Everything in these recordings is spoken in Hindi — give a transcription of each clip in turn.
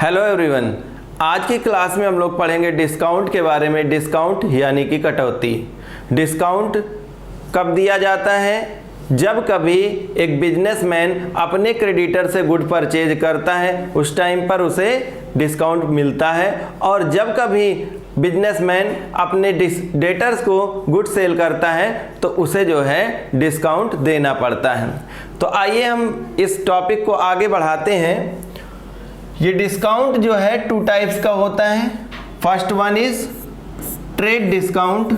हेलो एवरीवन, आज की क्लास में हम लोग पढ़ेंगे डिस्काउंट के बारे में। डिस्काउंट यानी कि कटौती। डिस्काउंट कब दिया जाता है? जब कभी एक बिजनेसमैन अपने क्रेडिटर से गुड परचेज करता है उस टाइम पर उसे डिस्काउंट मिलता है, और जब कभी बिजनेसमैन अपने डेटर्स को गुड सेल करता है तो उसे जो है डिस्काउंट देना पड़ता है। तो आइए हम इस टॉपिक को आगे बढ़ाते हैं। ये डिस्काउंट जो है टू टाइप्स का होता है। First one is trade discount,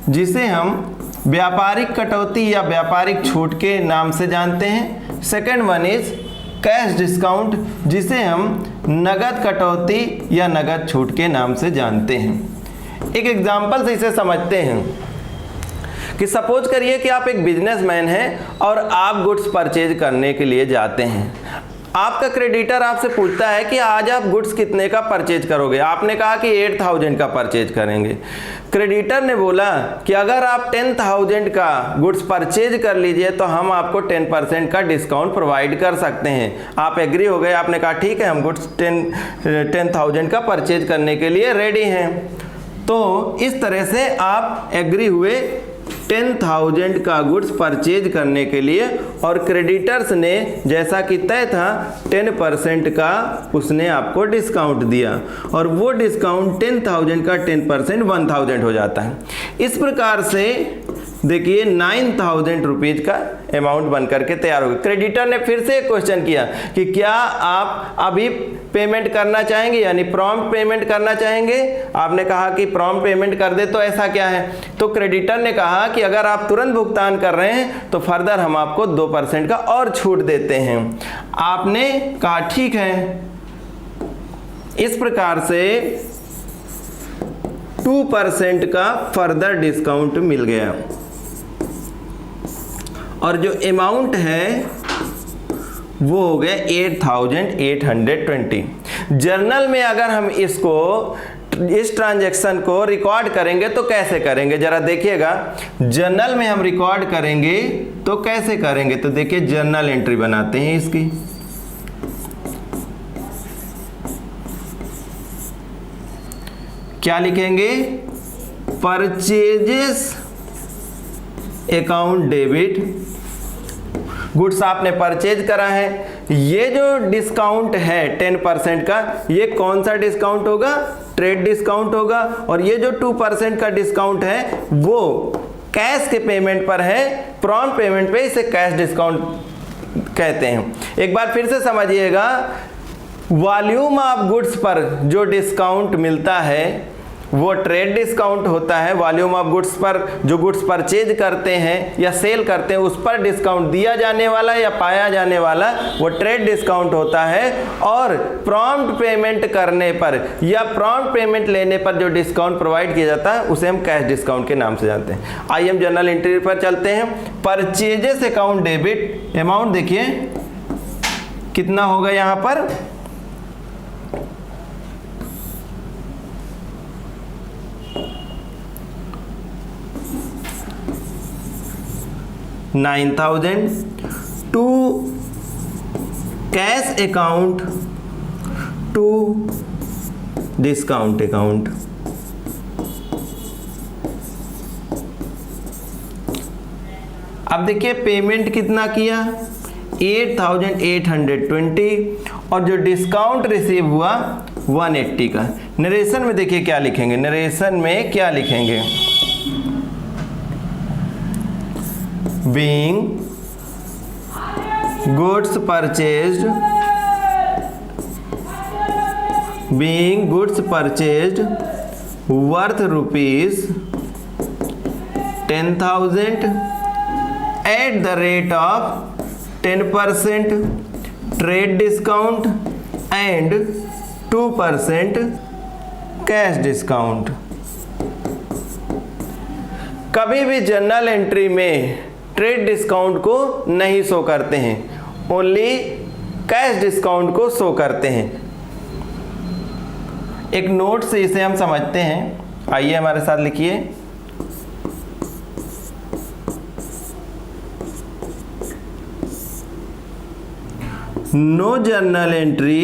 जिसे हम व्यापारिक कटौती या व्यापारिक छूट के नाम से जानते हैं। Second one is cash discount, जिसे हम नगद कटौती या नगद छूट के नाम से जानते हैं। एक एग्जांपल से इसे समझते हैं कि सपोज करिए कि आप एक बिजनेसमैन हैं और आप गुड्स परचेज करने के लिए जाते हैं। आपका क्रेडिटर आपसे पूछता है कि आज आप गुड्स कितने का परचेज करोगे। आपने कहा कि 8000 का परचेज करेंगे। क्रेडिटर ने बोला कि अगर आप 10,000 का गुड्स परचेज कर लीजिए तो हम आपको 10% का डिस्काउंट प्रोवाइड कर सकते हैं। आप एग्री हो गए, आपने कहा ठीक है, हम गुड्स 10,000 का परचेज करने के लिए रेडी हैं। तो इस तरह से आप एग्री हुए 10,000 का गुड्स परचेज करने के लिए, और क्रेडिटर्स ने जैसा कि तय था 10% का उसने आपको डिस्काउंट दिया, और वो डिस्काउंट 10,000 का 10% 1,000 हो जाता है। इस प्रकार से देखिए 9,000 रुपीज का अमाउंट बन करके तैयार हो गया। क्रेडिटर ने फिर से एक क्वेश्चन किया कि क्या आप अभी पेमेंट करना चाहेंगे, यानी प्रॉम्प्ट पेमेंट करना चाहेंगे। आपने कहा कि प्रॉम्प्ट पेमेंट कर दे, तो ऐसा क्या है? तो क्रेडिटर ने कहा कि अगर आप तुरंत भुगतान कर रहे हैं तो फर्दर हम आपको 2% का और छूट देते हैं। आपने कहा ठीक है। इस प्रकार से 2% का फर्दर डिस्काउंट मिल गया, और जो अमाउंट है वो हो गया 8,820। जर्नल में अगर हम इस ट्रांजैक्शन को रिकॉर्ड करेंगे तो कैसे करेंगे, जरा देखिएगा। जर्नल में हम रिकॉर्ड करेंगे तो कैसे करेंगे, तो देखिए जर्नल एंट्री बनाते हैं इसकी। क्या लिखेंगे? Purchases account debit. गुड्स आपने परचेज करा है। ये जो डिस्काउंट है 10% का, ये कौन सा डिस्काउंट होगा? ट्रेड डिस्काउंट होगा। और ये जो 2% का डिस्काउंट है वो कैश के पेमेंट पर है। प्रॉम्प्ट पेमेंट पे इसे कैश डिस्काउंट कहते हैं। एक बार फिर से समझिएगा, वॉल्यूम ऑफ गुड्स पर जो डिस्काउंट मिलता है वो ट्रेड डिस्काउंट होता है। वॉल्यूम ऑफ गुड्स पर जो गुड्स परचेज करते हैं या सेल करते हैं उस पर डिस्काउंट दिया जाने वाला या पाया जाने वाला वो ट्रेड डिस्काउंट होता है। और प्रॉम्प्ट पेमेंट करने पर या प्रॉम्प्ट पेमेंट लेने पर जो डिस्काउंट प्रोवाइड किया जाता है उसे हम कैश डिस्काउंट के नाम से जानते हैं। आइए हम जर्नल एंट्री पर चलते हैं। परचेजेस अकाउंट डेबिट, अमाउंट देखिए कितना होगा यहाँ पर, 9,000 to cash account to discount account. अब देखिए पेमेंट कितना किया, 8,820, और जो डिस्काउंट रिसीव हुआ 180 का। नरेशन में देखिए क्या लिखेंगे, नरेशन में क्या लिखेंगे? being goods purchased worth rupees 10,000 at the rate of 10% trade discount and 2% cash discount। कभी भी जर्नल एंट्री में ट्रेड डिस्काउंट को नहीं शो करते हैं, ओनली कैश डिस्काउंट को शो करते हैं। एक नोट से इसे हम समझते हैं। आइए हमारे साथ लिखिए। No journal entry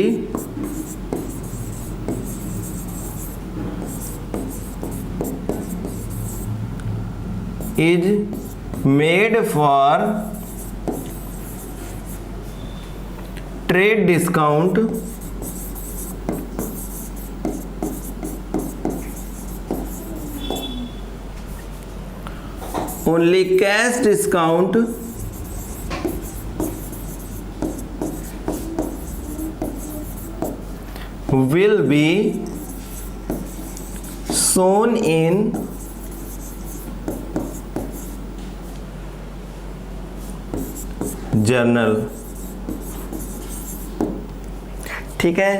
is made for trade discount only cash discount will be shown in journal. ठीक है,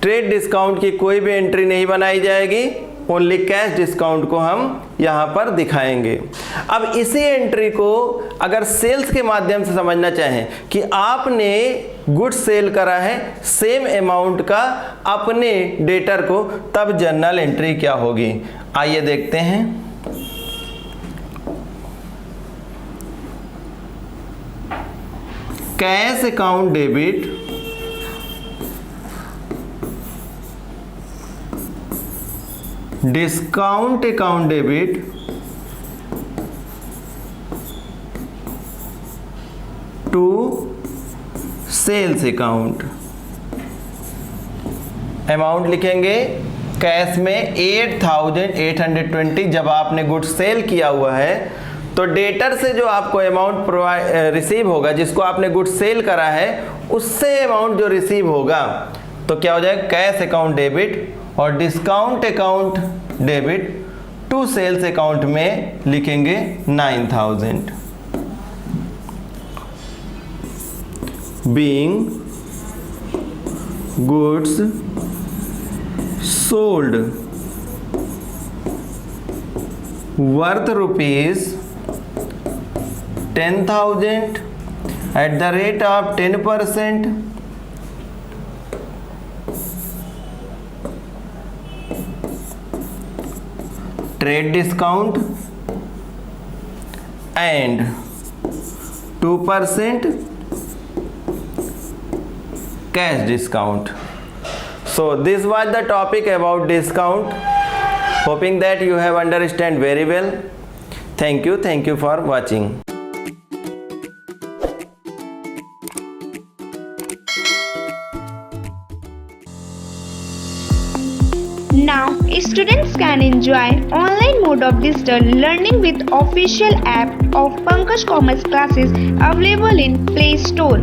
ट्रेड डिस्काउंट की कोई भी एंट्री नहीं बनाई जाएगी, ओनली कैश डिस्काउंट को हम यहाँ पर दिखाएंगे। अब इसी एंट्री को अगर सेल्स के माध्यम से समझना चाहें कि आपने गुड्स सेल करा है सेम अमाउंट का अपने डेटर को, तब जर्नल एंट्री क्या होगी, आइए देखते हैं। Cash account debit discount account debit to sales account. Amount लिखेंगे कैश में 8820, जब आपने गुड्स सेल किया हुआ है तो डेटर से जो आपको अमाउंट रिसीव होगा, जिसको आपने गुड्स सेल करा है उससे अमाउंट जो रिसीव होगा, तो क्या हो जाएगा, कैश अकाउंट डेबिट, और discount account debit to sales account में लिखेंगे 9000। Being goods sold worth rupees 10,000 at the rate of 10%, trade discount and 2% cash discount. So this was the topic about discount. Hoping that you have understand very well. Thank you for watching. Now, students can enjoy online mode of digital learning with official app of Pankaj Commerce Classes available in Play Store.